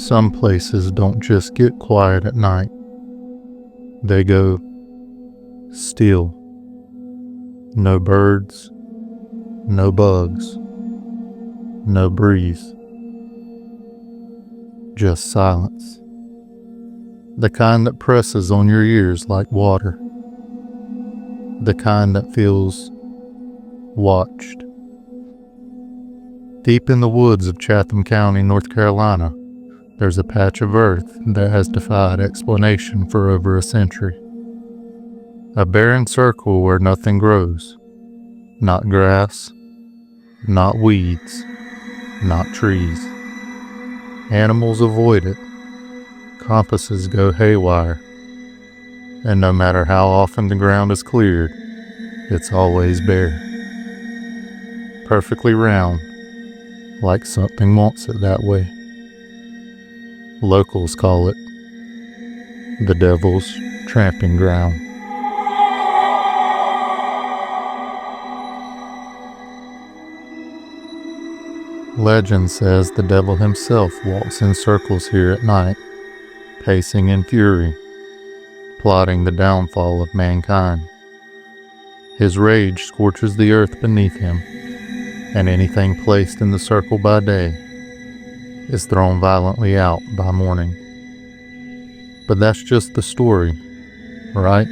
Some places don't just get quiet at night. They go still. No birds, no bugs, no breeze. Just silence. The kind that presses on your ears like water. The kind that feels watched. Deep in the woods of Chatham County, North Carolina, there's a patch of earth that has defied explanation for over a century. A barren circle where nothing grows. Not grass, not weeds, not trees. Animals avoid it. Compasses go haywire. And no matter how often the ground is cleared, it's always bare. Perfectly round, like something wants it that way. Locals call it the devil's tramping ground. Legend says the devil himself walks in circles here at night, pacing in fury, plotting the downfall of mankind. His rage scorches the earth beneath him, and anything placed in the circle by day is thrown violently out by morning. But that's just the story, right?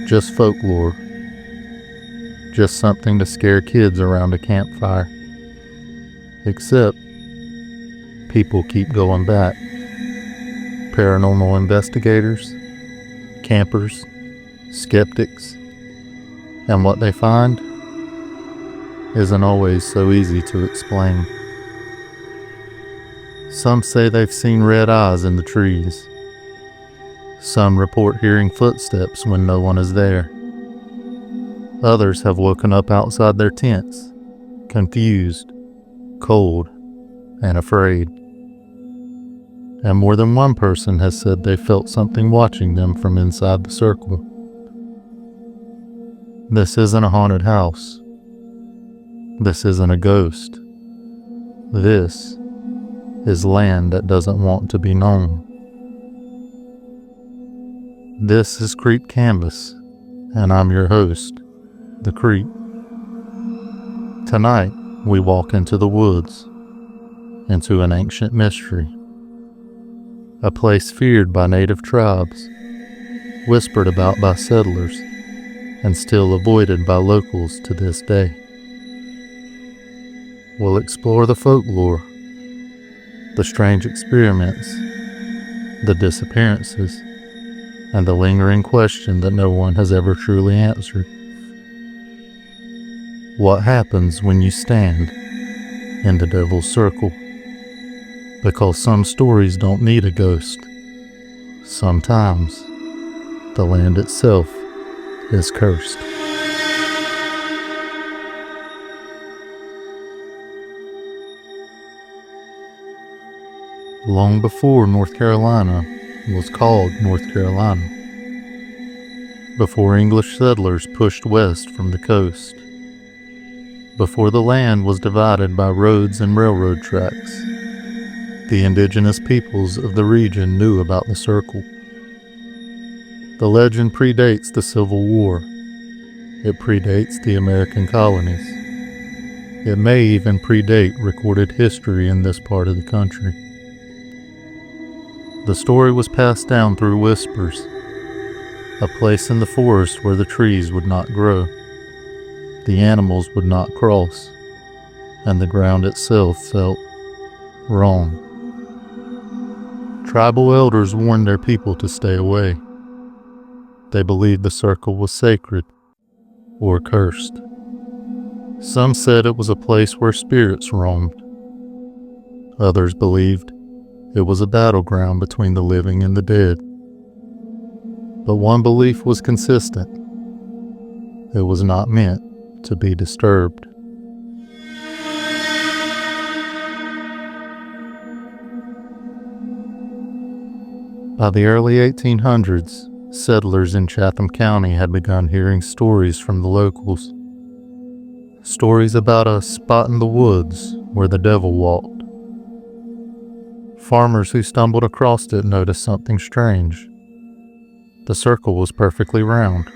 Just folklore. Just something to scare kids around a campfire. Except, people keep going back. Paranormal investigators, campers, skeptics, and what they find isn't always so easy to explain. Some say they've seen red eyes in the trees. Some report hearing footsteps when no one is there. Others have woken up outside their tents, confused, cold, and afraid. And more than one person has said they felt something watching them from inside the circle. This isn't a haunted house. This isn't a ghost. This is land that doesn't want to be known. This is Creep Canvas, and I'm your host, The Creep. Tonight, we walk into the woods, into an ancient mystery. A place feared by native tribes, whispered about by settlers, and still avoided by locals to this day. We'll explore the folklore, the strange experiments, the disappearances, and the lingering question that no one has ever truly answered. What happens when you stand in the devil's circle? Because some stories don't need a ghost. Sometimes the land itself is cursed. Long before North Carolina was called North Carolina, before English settlers pushed west from the coast, before the land was divided by roads and railroad tracks, the indigenous peoples of the region knew about the circle. The legend predates the Civil War. It predates the American colonies. It may even predate recorded history in this part of the country. The story was passed down through whispers, a place in the forest where the trees would not grow, the animals would not cross, and the ground itself felt wrong. Tribal elders warned their people to stay away. They believed the circle was sacred or cursed. Some said it was a place where spirits roamed. Others believed it was a battleground between the living and the dead. But one belief was consistent. It was not meant to be disturbed. By the early 1800s, settlers in Chatham County had begun hearing stories from the locals. Stories about a spot in the woods where the devil walked. Farmers who stumbled across it noticed something strange. The circle was perfectly round,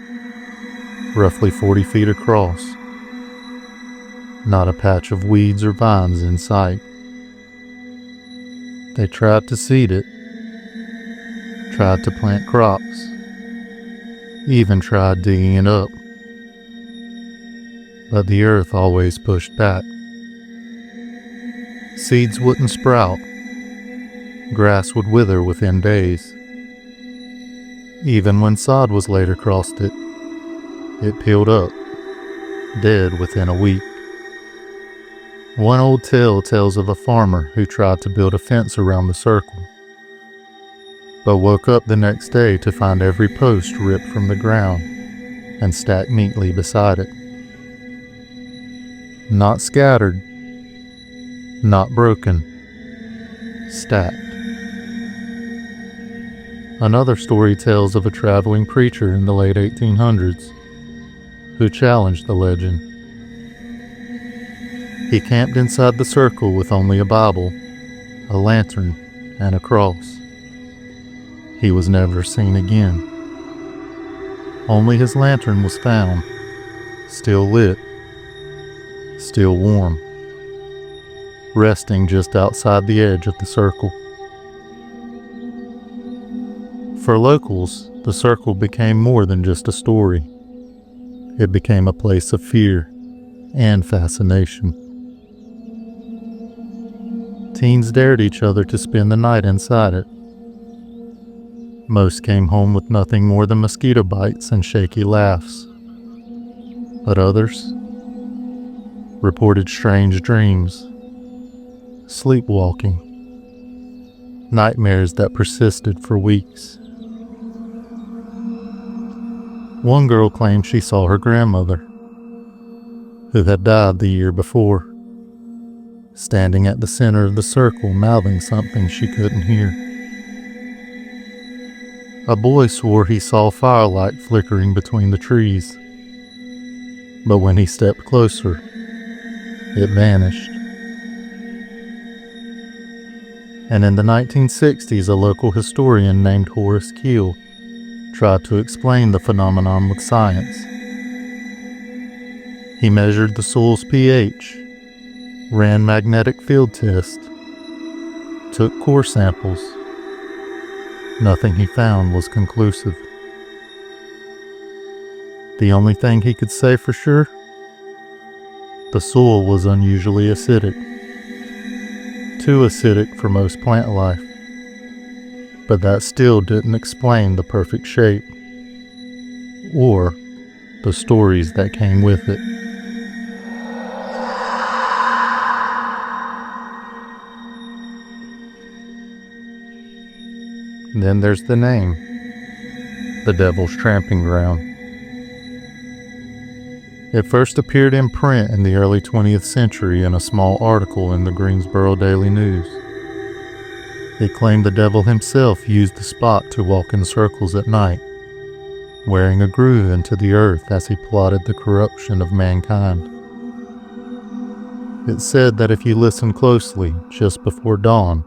roughly 40 feet across. Not a patch of weeds or vines in sight. They tried to seed it, tried to plant crops, even tried digging it up. But the earth always pushed back. Seeds wouldn't sprout. Grass would wither within days. Even when sod was laid across it, it peeled up, dead within a week. One old tale tells of a farmer who tried to build a fence around the circle, but woke up the next day to find every post ripped from the ground and stacked neatly beside it. Not scattered, not broken, stacked. Another story tells of a traveling preacher in the late 1800s who challenged the legend. He camped inside the circle with only a Bible, a lantern, and a cross. He was never seen again. Only his lantern was found, still lit, still warm, resting just outside the edge of the circle. For locals, the circle became more than just a story. It became a place of fear and fascination. Teens dared each other to spend the night inside it. Most came home with nothing more than mosquito bites and shaky laughs. But others reported strange dreams, sleepwalking, nightmares that persisted for weeks. One girl claimed she saw her grandmother, who had died the year before, standing at the center of the circle mouthing something she couldn't hear. A boy swore he saw firelight flickering between the trees, but when he stepped closer, it vanished. And in the 1960s, a local historian named Horace Keel tried to explain the phenomenon with science. He measured the soil's pH, ran magnetic field tests, took core samples. Nothing he found was conclusive. The only thing he could say for sure? The soil was unusually acidic. Too acidic for most plant life. But that still didn't explain the perfect shape, or the stories that came with it. Then there's the name, the Devil's Tramping Ground. It first appeared in print in the early 20th century in a small article in the Greensboro Daily News. It claimed the devil himself used the spot to walk in circles at night, wearing a groove into the earth as he plotted the corruption of mankind. It said that if you listened closely just before dawn,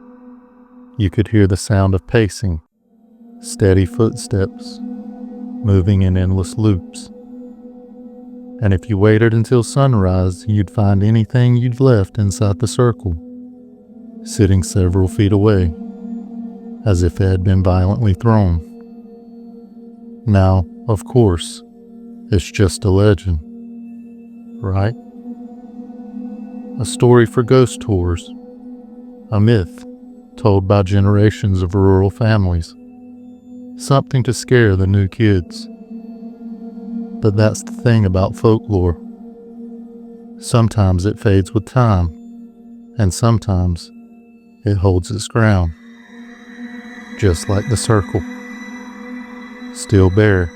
you could hear the sound of pacing, steady footsteps, moving in endless loops. And if you waited until sunrise, you'd find anything you'd left inside the circle, sitting several feet away, as if it had been violently thrown. Now, of course, it's just a legend, right? A story for ghost tours, a myth told by generations of rural families, something to scare the new kids. But that's the thing about folklore. Sometimes it fades with time, and sometimes it holds its ground. Just like the circle. Still bare.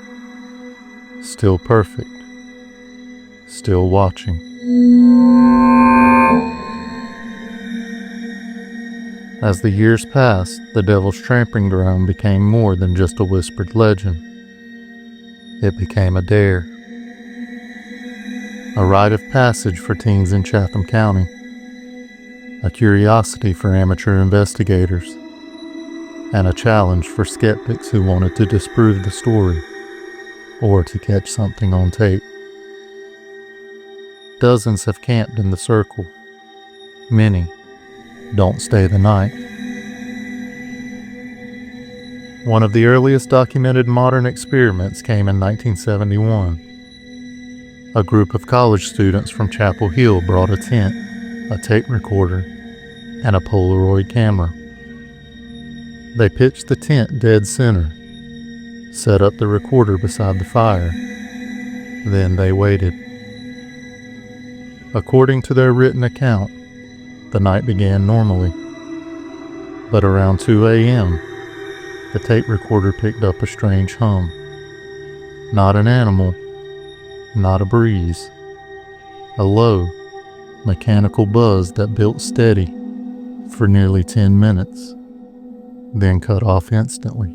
Still perfect. Still watching. As the years passed, the Devil's Tramping Ground became more than just a whispered legend. It became a dare. A rite of passage for teens in Chatham County. A curiosity for amateur investigators. and a challenge for skeptics who wanted to disprove the story or to catch something on tape. Dozens have camped in the circle. Many don't stay the night. One of the earliest documented modern experiments came in 1971. A group of college students from Chapel Hill brought a tent, a tape recorder, and a Polaroid camera. They pitched the tent dead center, set up the recorder beside the fire. Then they waited. According to their written account, the night began normally. But around 2 a.m., the tape recorder picked up a strange hum. Not an animal, not a breeze. A low, mechanical buzz that built steady for nearly 10 minutes, then cut off instantly.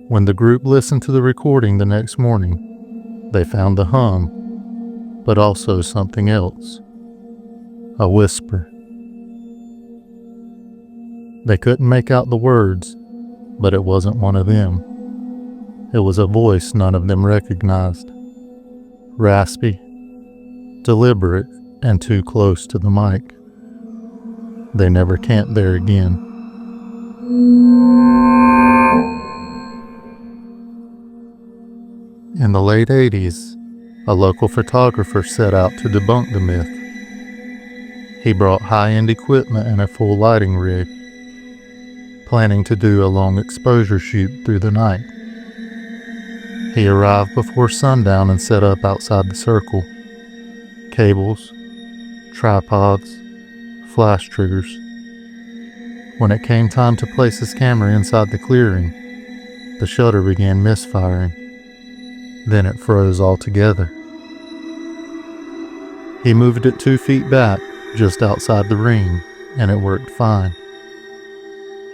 When the group listened to the recording the next morning, they found the hum, but also something else. A whisper. They couldn't make out the words, but it wasn't one of them. It was a voice none of them recognized. Raspy, deliberate, and too close to the mic. They never camped there again. In the late 80s, a local photographer set out to debunk the myth. He brought high-end equipment and a full lighting rig, planning to do a long exposure shoot through the night. He arrived before sundown and set up outside the circle. Cables, tripods, flash triggers. When it came time to place his camera inside the clearing, the shutter began misfiring. Then it froze altogether. He moved it 2 feet back, just outside the ring, and it worked fine.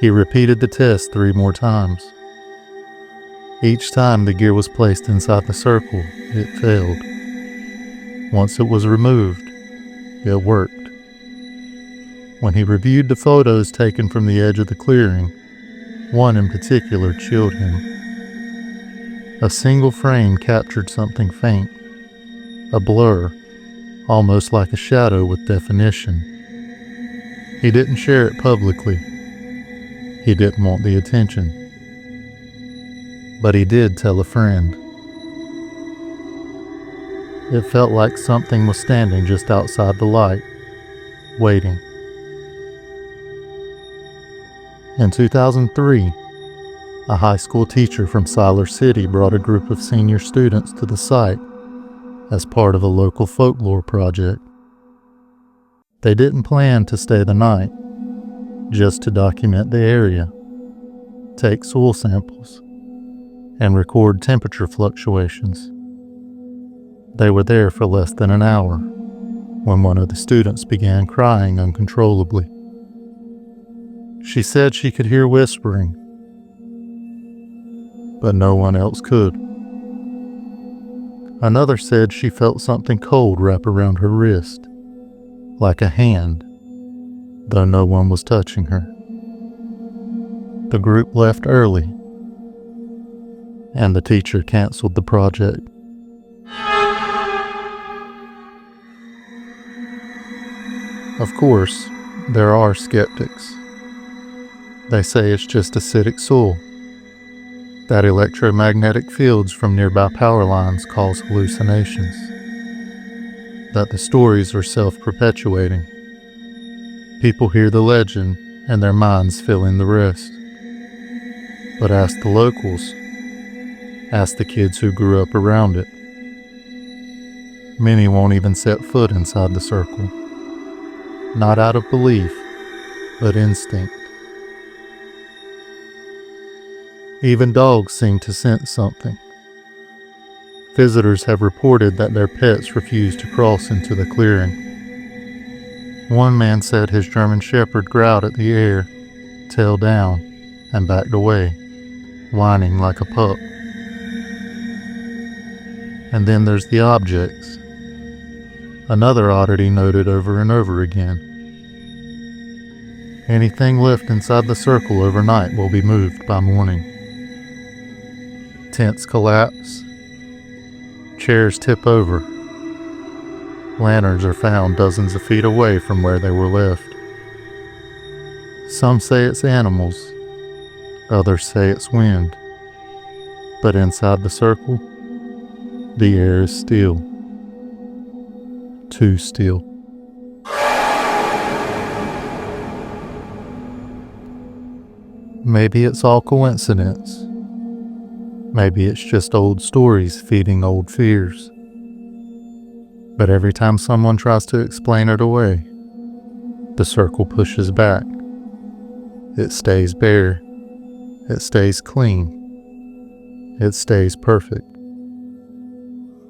He repeated the test 3 more times. Each time the gear was placed inside the circle, it failed. Once it was removed, it worked. When he reviewed the photos taken from the edge of the clearing, one in particular chilled him. A single frame captured something faint, a blur, almost like a shadow with definition. He didn't share it publicly. He didn't want the attention. But he did tell a friend. It felt like something was standing just outside the light, waiting. In 2003, a high school teacher from Siler City brought a group of senior students to the site as part of a local folklore project. They didn't plan to stay the night, just to document the area, take soil samples, and record temperature fluctuations. They were there for less than an hour when one of the students began crying uncontrollably. She said she could hear whispering, but no one else could. Another said she felt something cold wrap around her wrist, like a hand, though no one was touching her. The group left early, and the teacher canceled the project. Of course, there are skeptics. They say it's just acidic soil, that electromagnetic fields from nearby power lines cause hallucinations, that the stories are self-perpetuating. People hear the legend and their minds fill in the rest. But ask the locals, ask the kids who grew up around it. Many won't even set foot inside the circle, not out of belief, but instinct. Even dogs seem to sense something. Visitors have reported that their pets refuse to cross into the clearing. One man said his German Shepherd growled at the air, tail down, and backed away, whining like a pup. And then there's the objects. Another oddity noted over and over again. Anything left inside the circle overnight will be moved by morning. Tents collapse. Chairs tip over. Lanterns are found dozens of feet away from where they were left. Some say it's animals. Others say it's wind. But inside the circle, the air is still. Too still. Maybe it's all coincidence. Maybe it's just old stories feeding old fears. But every time someone tries to explain it away, the circle pushes back. It stays bare. It stays clean. It stays perfect.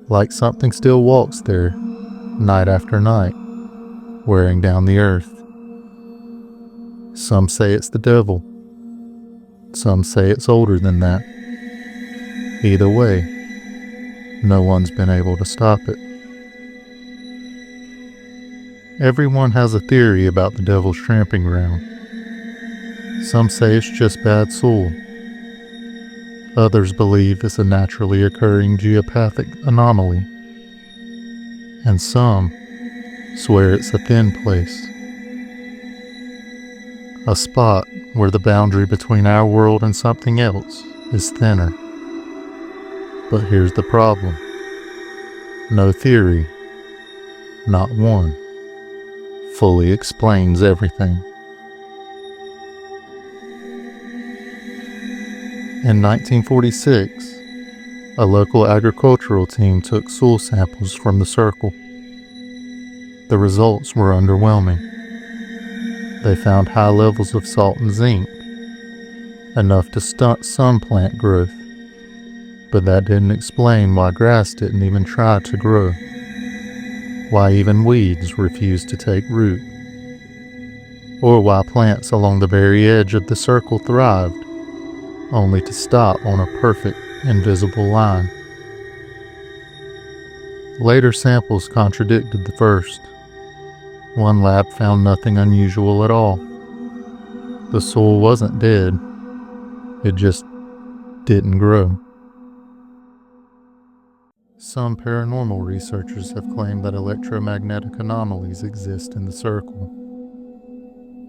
Like something still walks there, night after night, wearing down the earth. Some say it's the devil. Some say it's older than that. Either way, no one's been able to stop it. Everyone has a theory about the devil's tramping ground. Some say it's just bad soul. Others believe it's a naturally occurring geopathic anomaly. And some swear it's a thin place. A spot where the boundary between our world and something else is thinner. But here's the problem. No theory, not one, fully explains everything. In 1946, a local agricultural team took soil samples from the circle. The results were underwhelming. They found high levels of salt and zinc, enough to stunt some plant growth, but that didn't explain why grass didn't even try to grow, why even weeds refused to take root, or why plants along the very edge of the circle thrived, only to stop on a perfect, invisible line. Later samples contradicted the first. One lab found nothing unusual at all. The soil wasn't dead, it just didn't grow. Some paranormal researchers have claimed that electromagnetic anomalies exist in the circle.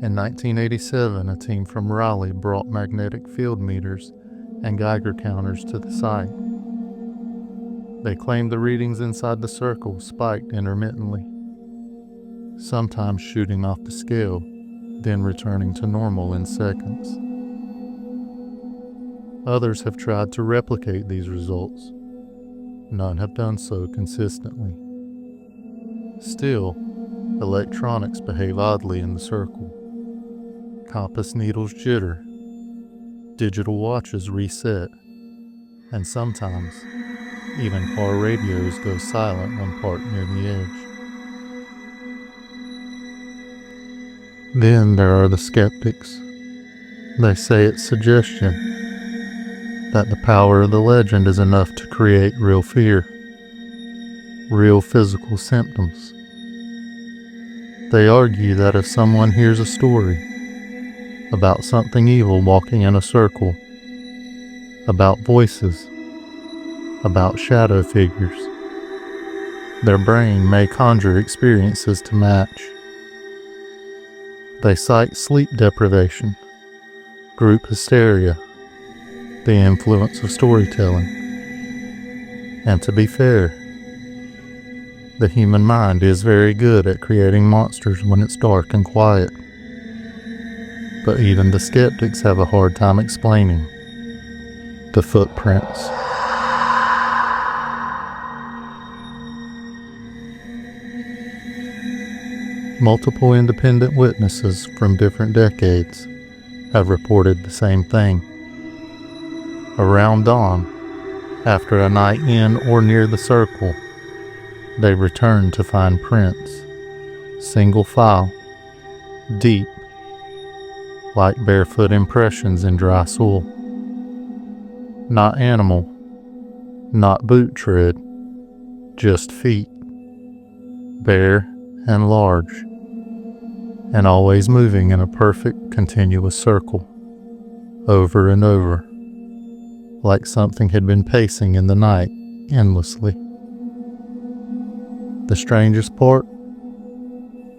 In 1987, a team from Raleigh brought magnetic field meters and Geiger counters to the site. They claimed the readings inside the circle spiked intermittently, sometimes shooting off the scale, then returning to normal in seconds. Others have tried to replicate these results. None have done so consistently. Still, electronics behave oddly in the circle. Compass needles jitter, digital watches reset, and sometimes even car radios go silent when parked near the edge. Then there are the skeptics. They say it's suggestion, that the power of the legend is enough to create real fear, real physical symptoms. They argue that if someone hears a story about something evil walking in a circle, about voices, about shadow figures, their brain may conjure experiences to match. They cite sleep deprivation, group hysteria, the influence of storytelling. And to be fair, the human mind is very good at creating monsters when it's dark and quiet. But even the skeptics have a hard time explaining the footprints. Multiple independent witnesses from different decades have reported the same thing. Around dawn, after a night in or near the circle, they return to find prints, single file, deep, like barefoot impressions in dry soil. Not animal, not boot tread, just feet, bare and large, and always moving in a perfect continuous circle, over and over, like something had been pacing in the night endlessly. The strangest part?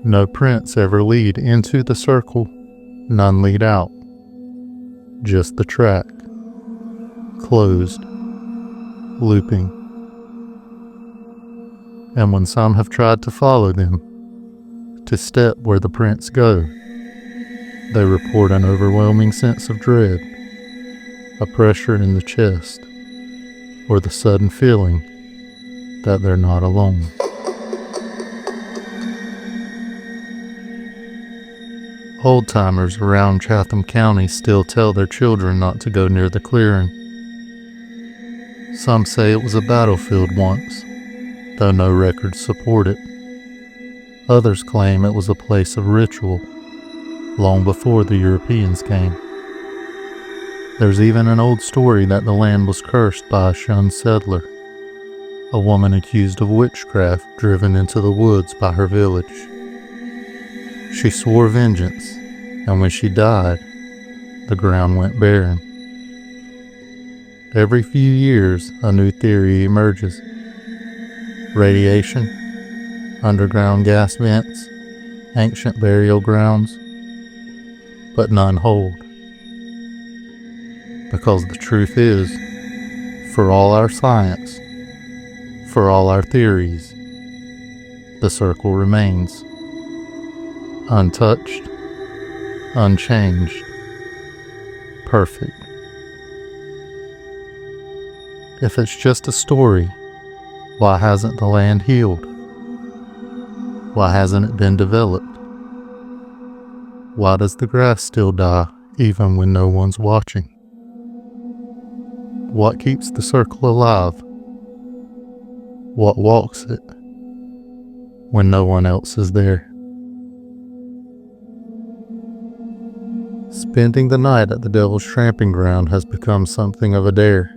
No prints ever lead into the circle, none lead out. Just the track, closed, looping. And when some have tried to follow them, to step where the prints go, they report an overwhelming sense of dread, a pressure in the chest, or the sudden feeling that they're not alone. Old-timers around Chatham County still tell their children not to go near the clearing. Some say it was a battlefield once, though no records support it. Others claim it was a place of ritual, long before the Europeans came. There's even an old story that the land was cursed by a shunned settler, a woman accused of witchcraft driven into the woods by her village. She swore vengeance, and when she died, the ground went barren. Every few years, a new theory emerges. Radiation, underground gas vents, ancient burial grounds, but none hold. Because the truth is, for all our science, for all our theories, the circle remains. Untouched, unchanged, perfect. If it's just a story, why hasn't the land healed? Why hasn't it been developed? Why does the grass still die even when no one's watching? What keeps the circle alive? What walks it when no one else is there? Spending the night at the Devil's Tramping Ground has become something of a dare.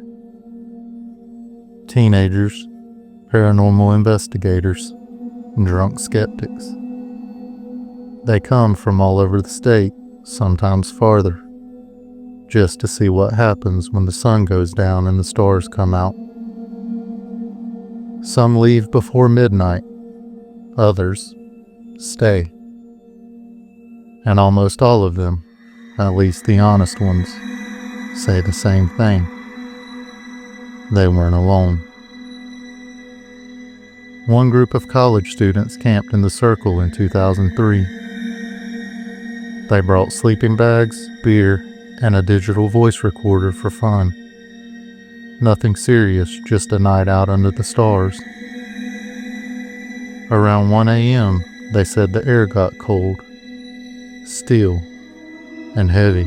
Teenagers, paranormal investigators, and drunk skeptics. They come from all over the state, sometimes farther, just to see what happens when the sun goes down and the stars come out. Some leave before midnight, others stay. And almost all of them, at least the honest ones, say the same thing. They weren't alone. One group of college students camped in the circle in 2003. They brought sleeping bags, beer, and a digital voice recorder for fun. Nothing serious, just a night out under the stars. Around 1 a.m., they said the air got cold, still, and heavy.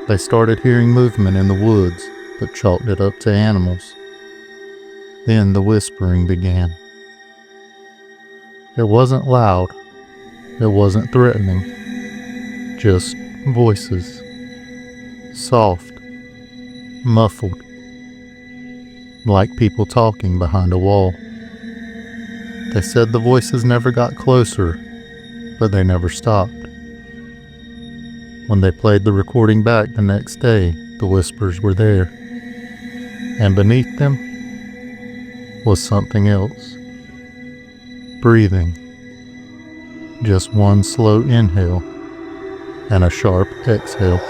They started hearing movement in the woods, but chalked it up to animals. Then the whispering began. It wasn't loud, it wasn't threatening, just voices, soft, muffled, like people talking behind a wall. They said the voices never got closer, but they never stopped. When they played the recording back the next day, the whispers were there, and beneath them was something else. Breathing. Just one slow inhale and a sharp exhale.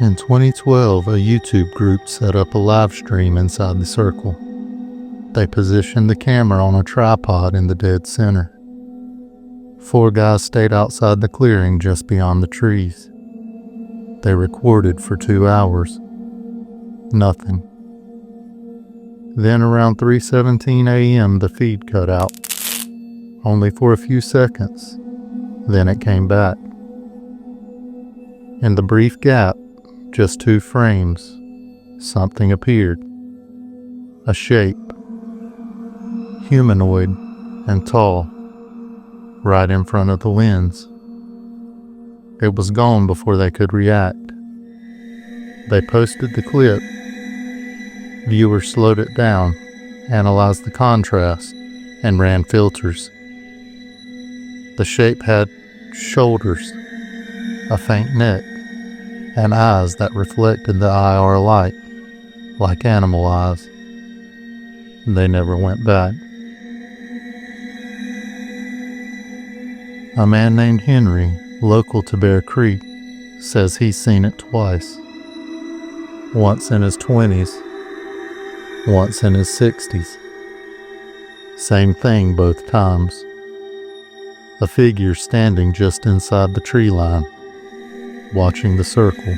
In 2012, a YouTube group set up a live stream inside the circle. They positioned the camera on a tripod in the dead center. 4 guys stayed outside the clearing just beyond the trees. They recorded for 2 hours. Nothing. Then around 3:17 a.m. the feed cut out. Only for a few seconds. Then it came back. In the brief gap, just 2 frames, something appeared. A shape. Humanoid and tall, right in front of the lens. It was gone before they could react. They posted the clip. Viewers slowed it down, analyzed the contrast, and ran filters. The shape had shoulders, a faint neck, and eyes that reflected the IR light, like animal eyes. They never went back. A man named Henry, local to Bear Creek, says he's seen it twice. Once in his 20s, once in his 60s. Same thing both times. A figure standing just inside the tree line, watching the circle.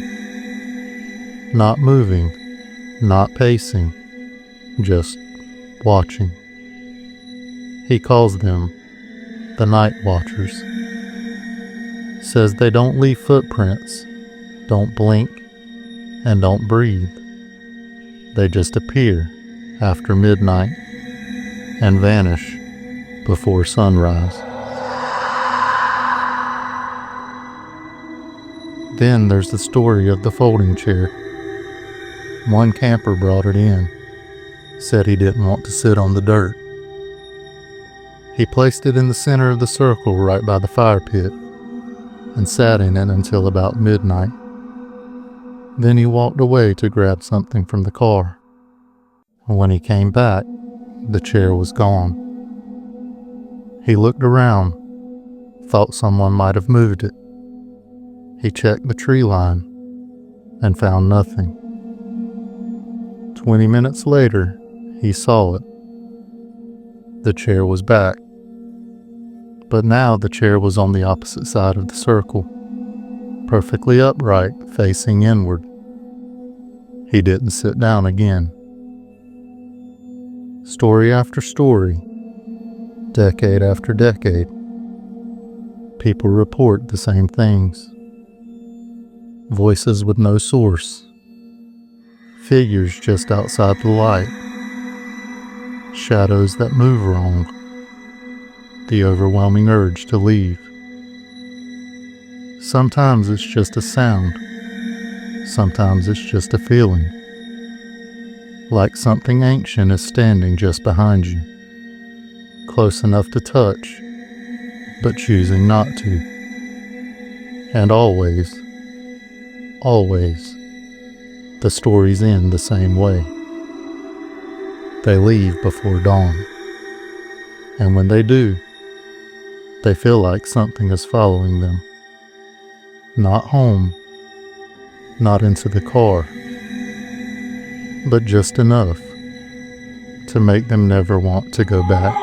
Not moving, not pacing, just watching. He calls them the Night Watchers. Says they don't leave footprints, don't blink, and don't breathe. They just appear after midnight and vanish before sunrise. Then there's the story of the folding chair. One camper brought it in, said he didn't want to sit on the dirt. He placed it in the center of the circle right by the fire pit and sat in it until about midnight. Then he walked away to grab something from the car. When he came back, the chair was gone. He looked around, thought someone might have moved it. He checked the tree line and found nothing. 20 minutes later, he saw it. The chair was back. But now the chair was on the opposite side of the circle, perfectly upright, facing inward. He didn't sit down again. Story after story, decade after decade, people report the same things. Voices with no source, figures just outside the light, shadows that move wrong, the overwhelming urge to leave. Sometimes it's just a sound, sometimes it's just a feeling, like something ancient is standing just behind you, close enough to touch, but choosing not to. And always, the stories end the same way. They leave before dawn. And when they do, they feel like something is following them. Not home, not into the car, but just enough to make them never want to go back.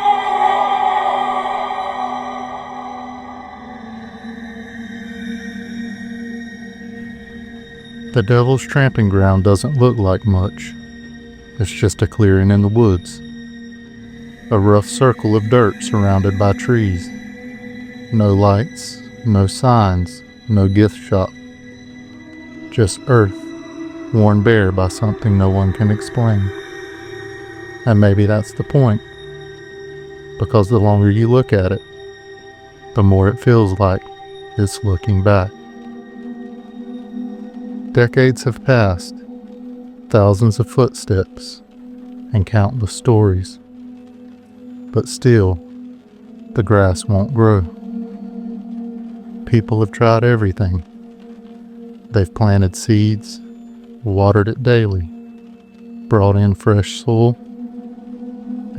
The Devil's Tramping Ground doesn't look like much. It's just a clearing in the woods. A rough circle of dirt surrounded by trees. No lights, no signs, no gift shop. Just earth, worn bare by something no one can explain. And maybe that's the point, because the longer you look at it, the more it feels like it's looking back. Decades have passed, thousands of footsteps, and countless stories. But still, the grass won't grow. People have tried everything. They've planted seeds, watered it daily, brought in fresh soil,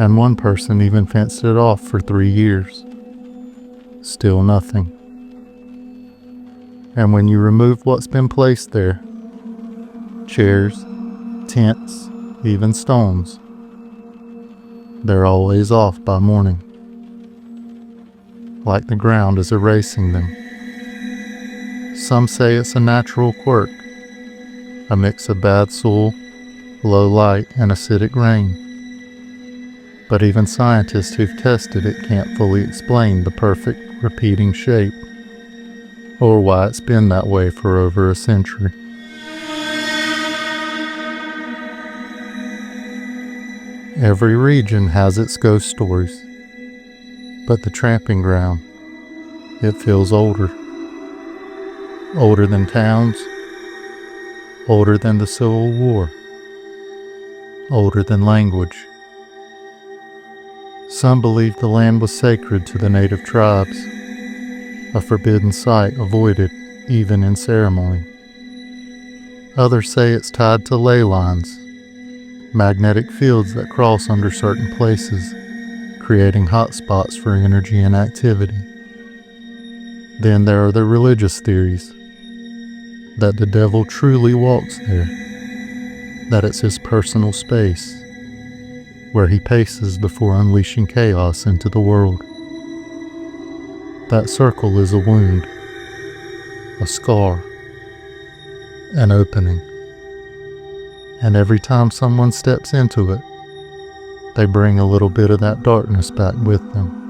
and one person even fenced it off for 3 years. Still nothing. And when you remove what's been placed there, chairs, tents, even stones, they're always off by morning, like the ground is erasing them. Some say it's a natural quirk, a mix of bad soil, low light, and acidic rain. But even scientists who've tested it can't fully explain the perfect repeating shape, or why it's been that way for over a century. Every region has its ghost stories, but the tramping ground, it feels older. Older than towns, older than the Civil War, older than language, Some believe the land was sacred to the native tribes, a forbidden site avoided even in ceremony. Others say it's tied to ley lines, magnetic fields that cross under certain places, creating hotspots for energy and activity. Then there are the religious theories, that the devil truly walks there, that it's his personal space, where he paces before unleashing chaos into the world. That circle is a wound, a scar, an opening. And every time someone steps into it, they bring a little bit of that darkness back with them.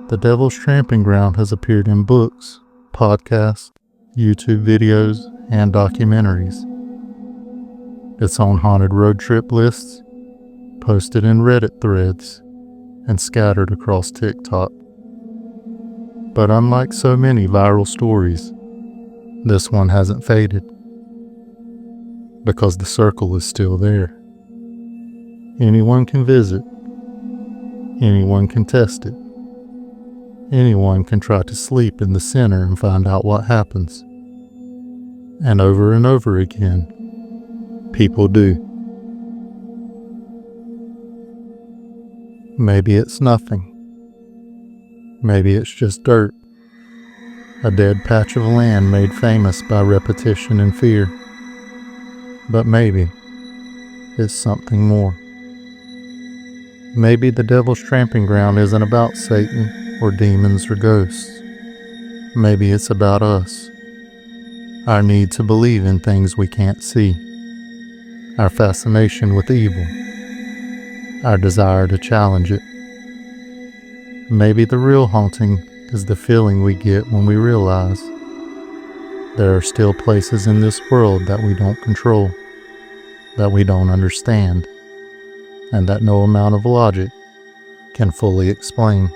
The Devil's Tramping Ground has appeared in books, podcasts, YouTube videos, and documentaries. It's on haunted road trip lists, posted in Reddit threads, and scattered across TikTok. But unlike so many viral stories, this one hasn't faded, because the circle is still there. Anyone can visit, anyone can test it, anyone can try to sleep in the center and find out what happens. And over again, people do. Maybe it's nothing. Maybe it's just dirt, a dead patch of land made famous by repetition and fear. But maybe it's something more. Maybe the Devil's Tramping Ground isn't about Satan or demons or ghosts. Maybe it's about us, our need to believe in things we can't see, our fascination with evil, our desire to challenge it. Maybe the real haunting is the feeling we get when we realize there are still places in this world that we don't control, that we don't understand, and that no amount of logic can fully explain.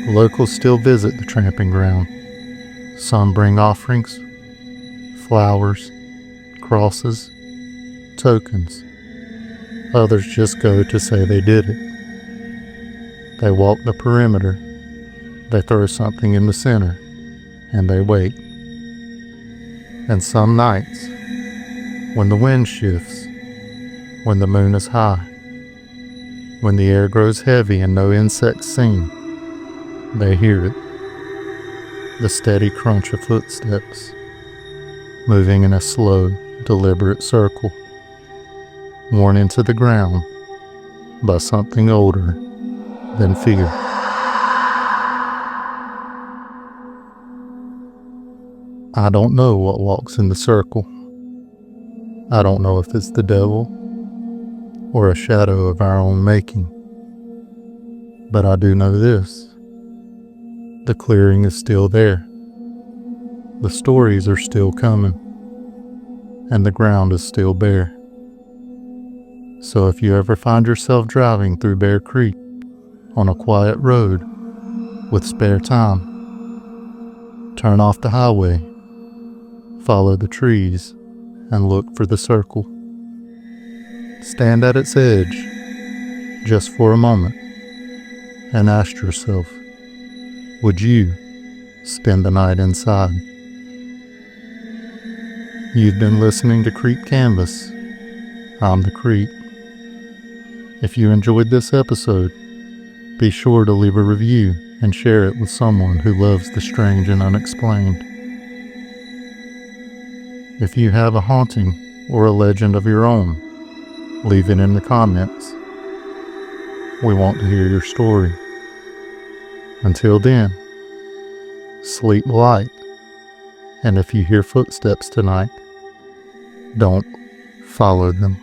Locals still visit the tramping ground. Some bring offerings, flowers, crosses, tokens. Others just go to say they did it. They walk the perimeter, they throw something in the center, and they wait. And some nights, when the wind shifts, when the moon is high, when the air grows heavy and no insects sing, they hear it. The steady crunch of footsteps, moving in a slow, deliberate circle, worn into the ground by something older than fear. I don't know what walks in the circle. I don't know if it's the devil or a shadow of our own making. But I do know this. The clearing is still there. The stories are still coming. And the ground is still bare. So if you ever find yourself driving through Bear Creek on a quiet road with spare time, turn off the highway, follow the trees, and look for the circle. Stand at its edge, just for a moment, and ask yourself, would you spend the night inside? You've been listening to Creep Canvas. I'm the Creep. If you enjoyed this episode, be sure to leave a review and share it with someone who loves the strange and unexplained. If you have a haunting or a legend of your own, leave it in the comments. We want to hear your story. Until then, sleep light, and if you hear footsteps tonight, don't follow them.